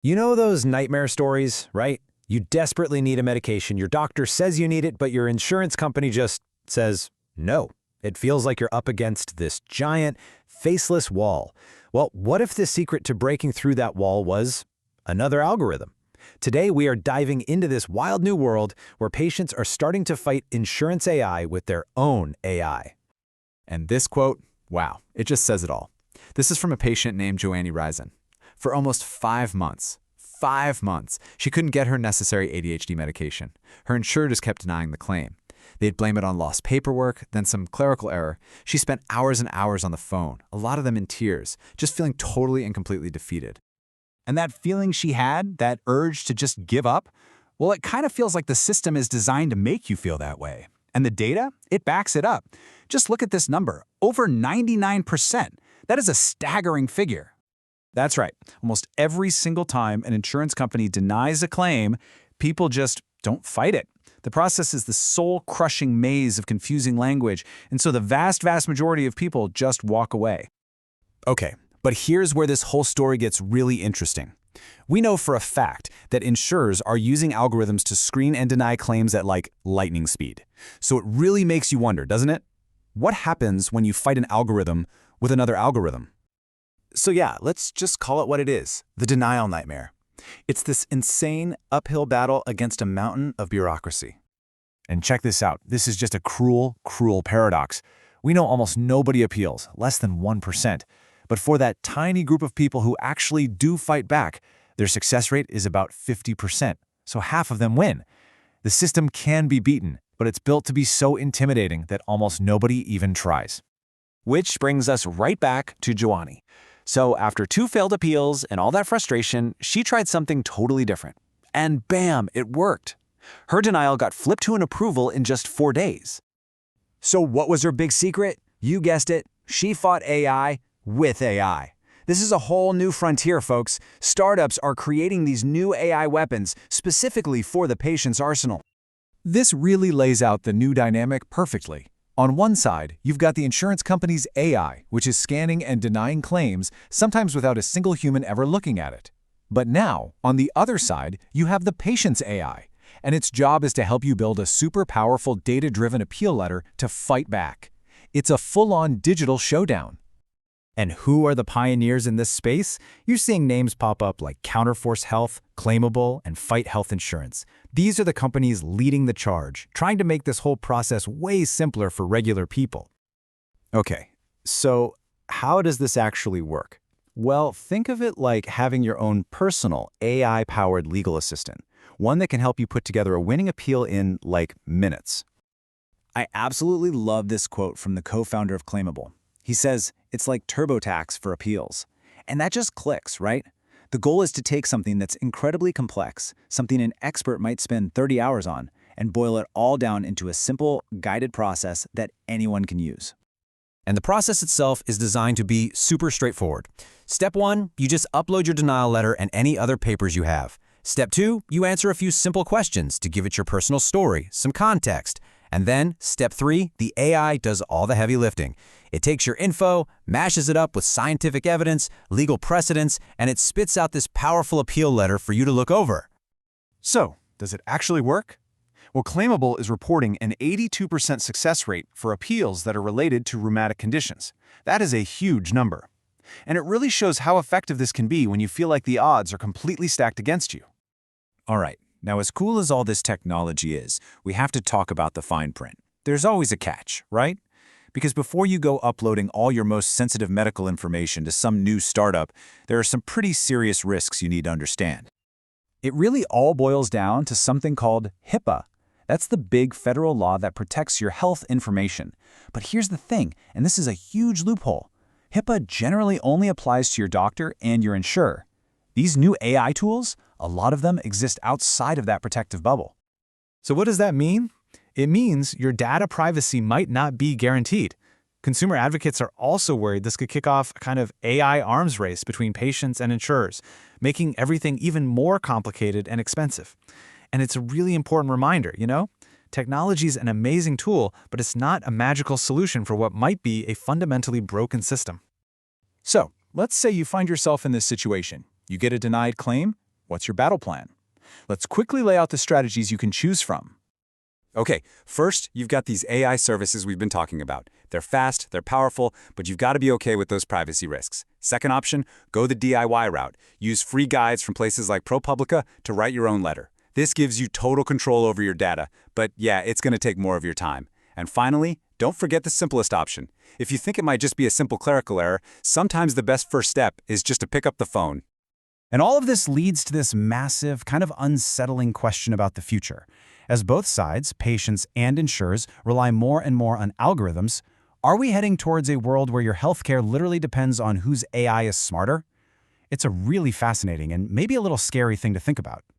You know those nightmare stories, right? You desperately need a medication, your doctor says you need it, but your insurance company just says no. It feels like you're up against this giant, faceless wall. Well, what if the secret to breaking through that wall was another algorithm? Today, we are diving into this wild new world where patients are starting to fight insurance AI with their own AI. And this quote, wow, it just says it all. This is from a patient named Joanne Risen. For almost 5 months, she couldn't get her necessary ADHD medication. Her insurer just kept denying the claim. They'd blame it on lost paperwork, then some clerical error. She spent hours and hours on the phone, a lot of them in tears, just feeling totally and completely defeated. And that feeling she had, that urge to just give up, well, it kind of feels like the system is designed to make you feel that way. And the data, it backs it up. Just look at this number, over 99%. That is a staggering figure. That's right. Almost every single time an insurance company denies a claim, people just don't fight it. The process is the soul-crushing maze of confusing language, and so the vast majority of people just walk away. Okay, but here's where this whole story gets really interesting. We know for a fact that insurers are using algorithms to screen and deny claims at like lightning speed. So it really makes you wonder, doesn't it? What happens when you fight an algorithm with another algorithm? So yeah, let's just call it what it is, the denial nightmare. It's this insane uphill battle against a mountain of bureaucracy. And check this out. This is just a cruel paradox. We know almost nobody appeals, less than 1%. But for that tiny group of people who actually do fight back, their success rate is about 50%. So half of them win. The system can be beaten, but it's built to be so intimidating that almost nobody even tries. Which brings us right back to Joanne. So after 2 failed appeals and all that frustration, she tried something totally different. And bam, it worked. Her denial got flipped to an approval in just 4 days. So what was her big secret? You guessed it, she fought AI with AI. This is a whole new frontier, folks. Startups are creating these new AI weapons specifically for the patient's arsenal. This really lays out the new dynamic perfectly. On one side, you've got the insurance company's AI, which is scanning and denying claims, sometimes without a single human ever looking at it. But now, on the other side, you have the patient's AI, and its job is to help you build a super powerful data-driven appeal letter to fight back. It's a full-on digital showdown. And who are the pioneers in this space? You're seeing names pop up like Counterforce Health, Claimable, and Fight Health Insurance. These are the companies leading the charge, trying to make this whole process way simpler for regular people. Okay, so how does this actually work? Well, think of it like having your own personal AI-powered legal assistant, one that can help you put together a winning appeal in, like, minutes. I absolutely love this quote from the co-founder of Claimable. He says, it's like TurboTax for appeals. And that just clicks, right? The goal is to take something that's incredibly complex, something an expert might spend 30 hours on, and boil it all down into a simple, guided process that anyone can use. And the process itself is designed to be super straightforward. Step 1, you just upload your denial letter and any other papers you have. Step 2, you answer a few simple questions to give it your personal story, some context. And then, step 3, the AI does all the heavy lifting. It takes your info, mashes it up with scientific evidence, legal precedents, and it spits out this powerful appeal letter for you to look over. So, does it actually work? Well, Claimable is reporting an 82% success rate for appeals that are related to rheumatic conditions. That is a huge number. And it really shows how effective this can be when you feel like the odds are completely stacked against you. All right. Now, as cool as all this technology is, we have to talk about the fine print. There's always a catch, right? Because before you go uploading all your most sensitive medical information to some new startup, there are some pretty serious risks you need to understand. It really all boils down to something called HIPAA. That's the big federal law that protects your health information. But here's the thing, and this is a huge loophole. HIPAA generally only applies to your doctor and your insurer. These new AI tools, a lot of them exist outside of that protective bubble. So what does that mean? It means your data privacy might not be guaranteed. Consumer advocates are also worried this could kick off a kind of AI arms race between patients and insurers, making everything even more complicated and expensive. And it's a really important reminder, Technology is an amazing tool, but it's not a magical solution for what might be a fundamentally broken system. So, let's say you find yourself in this situation. You get a denied claim, What's your battle plan? Let's quickly lay out the strategies you can choose from. Okay, first, you've got these AI services we've been talking about. They're fast, they're powerful, but you've got to be okay with those privacy risks. Second option, go the DIY route. Use free guides from places like ProPublica to write your own letter. This gives you total control over your data, but yeah, it's going to take more of your time. And finally, don't forget the simplest option. If you think it might just be a simple clerical error, sometimes the best first step is just to pick up the phone. And all of this leads to this massive, kind of unsettling question about the future. As both sides, patients and insurers, rely more and more on algorithms, are we heading towards a world where your healthcare literally depends on whose AI is smarter? It's a really fascinating and maybe a little scary thing to think about.